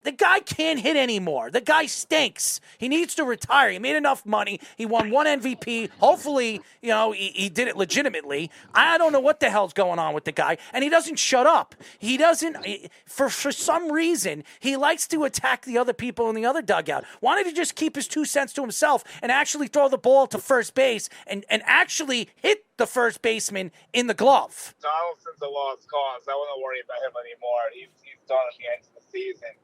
The guy can't hit anymore. The guy stinks. He needs to retire. He made enough money. He won one MVP. Hopefully, he did it legitimately. I don't know what the hell's going on with the guy, and he doesn't shut up. He doesn't, for some reason, he likes to attack the other people in the other dugout. Why don't he just keep his 2 cents to himself and actually throw the ball to first base and actually hit the first baseman in the glove? Donaldson's a lost cause. I wouldn't worry about him anymore. He's done at the end of the season.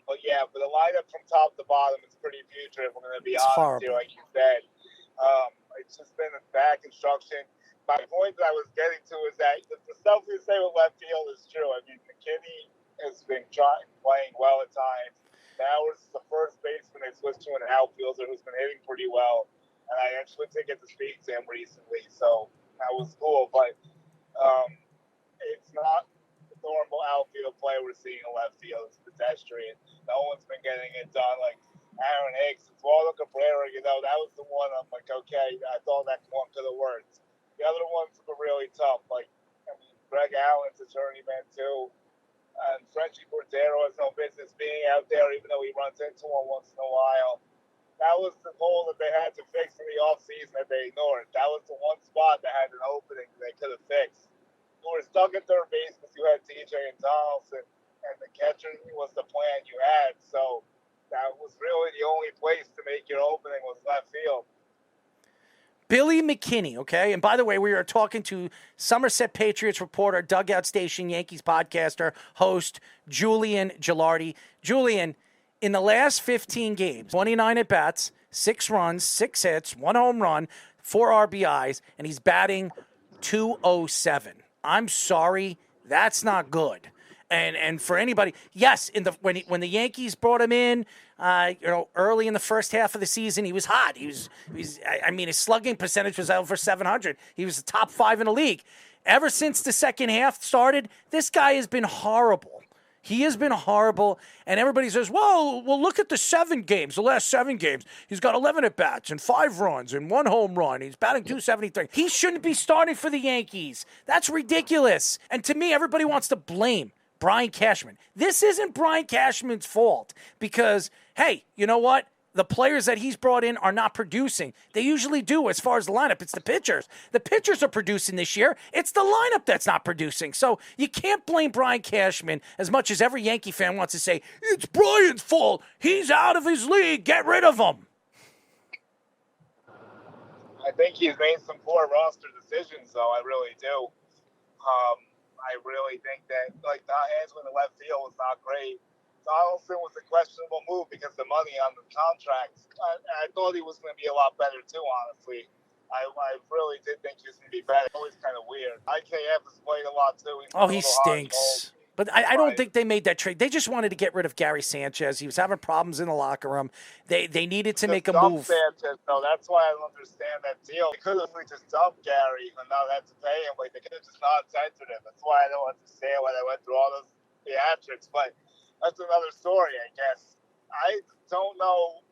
But yeah, for the lineup from top to bottom, it's pretty putrid. We're going to be honest here, like you said. It's just been a bad construction. My point that I was getting to is that the stuff we say with left field is true. I mean, McKinney has been playing well at times. Now it's the first baseman they switched to an outfielder who's been hitting pretty well. And I actually did get to speak to him recently, so that was cool. But it's not the normal outfield play we're seeing in left field. It's pedestrian. No one's been getting it done. Like Aaron Hicks, Eduardo Cabrera, that was the one I'm like, okay, I thought that one could have worked. The other ones were really tough. Like, Greg Allen's a journeyman too. And Frenchie Cordero has no business being out there, even though he runs into one once in a while. That was the hole that they had to fix in the offseason that they ignored. That was the one spot that had an opening that they could have fixed. You were stuck at third base because you had TJ and Donaldson, and the catcher was the plan you had. So that was really the only place to make your opening was left field. Billy McKinney, okay? And by the way, we are talking to Somerset Patriots reporter, Dugout Station Yankees podcaster, host Julian Guilarte. Julian, in the last 15 games, 29 at-bats, 6 runs, 6 hits, 1 home run, 4 RBIs, and he's batting .207. I'm sorry, that's not good. And for anybody, yes, when the Yankees brought him in, early in the first half of the season, he was hot. His slugging percentage was over 700. He was the top 5 in the league. Ever since the second half started, this guy has been horrible. He has been horrible, and everybody says, well, look at the last 7 games. He's got 11 at-bats and 5 runs and 1 home run. He's batting .273. He shouldn't be starting for the Yankees. That's ridiculous. And to me, everybody wants to blame Brian Cashman. This isn't Brian Cashman's fault because, hey, you know what? The players that he's brought in are not producing. They usually do as far as the lineup. It's the pitchers. The pitchers are producing this year. It's the lineup that's not producing. So you can't blame Brian Cashman as much as every Yankee fan wants to say, it's Brian's fault. He's out of his league. Get rid of him. I think he's made some poor roster decisions, though. I really do. I really think that, not handling the left field was not great. Donaldson was a questionable move because the money on the contracts. I thought he was going to be a lot better, too, honestly. I really did think he was going to be better. Always kind of weird. IKF has played a lot, too. He stinks. But I don't think they made that trade. They just wanted to get rid of Gary Sanchez. He was having problems in the locker room. They needed to make a move. Sanchez, though. That's why I don't understand that deal. They could have just dumped Gary and now they had to pay him. They could have just not censored him. That's why I don't understand why they went through all those theatrics. But that's another story, I guess. I don't know.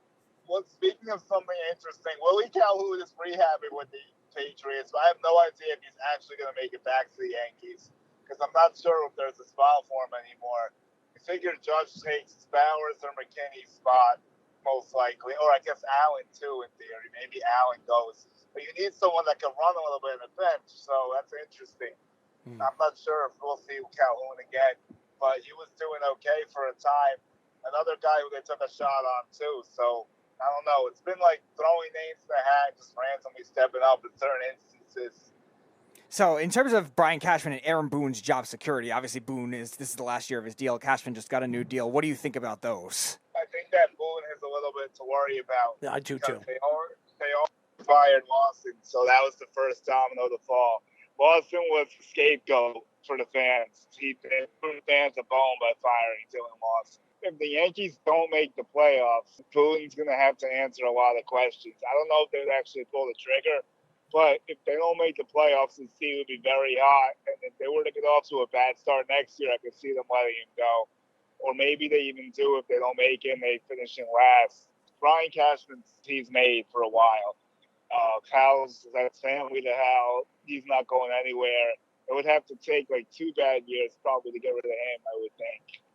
Well, speaking of something interesting, Willie Calhoun is rehabbing with the Patriots. But I have no idea if he's actually going to make it back to the Yankees. Because I'm not sure if there's a spot for him anymore. I figure Judge takes Bowers or McKinney's spot, most likely. Or I guess Allen, too, in theory. Maybe Allen goes. But you need someone that can run a little bit in the bench, so that's interesting. I'm not sure if we'll see Calhoun again. But he was doing okay for a time. Another guy who they took a shot on, too. So, I don't know. It's been like throwing names in the hat, just randomly stepping up in certain instances. So, in terms of Brian Cashman and Aaron Boone's job security, obviously this is the last year of his deal. Cashman just got a new deal. What do you think about those? I think that Boone has a little bit to worry about. Yeah, I do too. They all fired Lawson, so that was the first domino to fall. Lawson was the scapegoat for the fans. He threw the fans a bone by firing Dylan Lawson. If the Yankees don't make the playoffs, Boone's going to have to answer a lot of questions. I don't know if they would actually pull the trigger. But if they don't make the playoffs, the seed would be very hot. And if they were to get off to a bad start next year, I could see them letting him go. Or maybe they even do if they don't make it and they finish in last. Brian Cashman's he's made for a while. Hal's that's family to Hal. He's not going anywhere. It would have to take 2 bad years probably to get rid of him, I would think.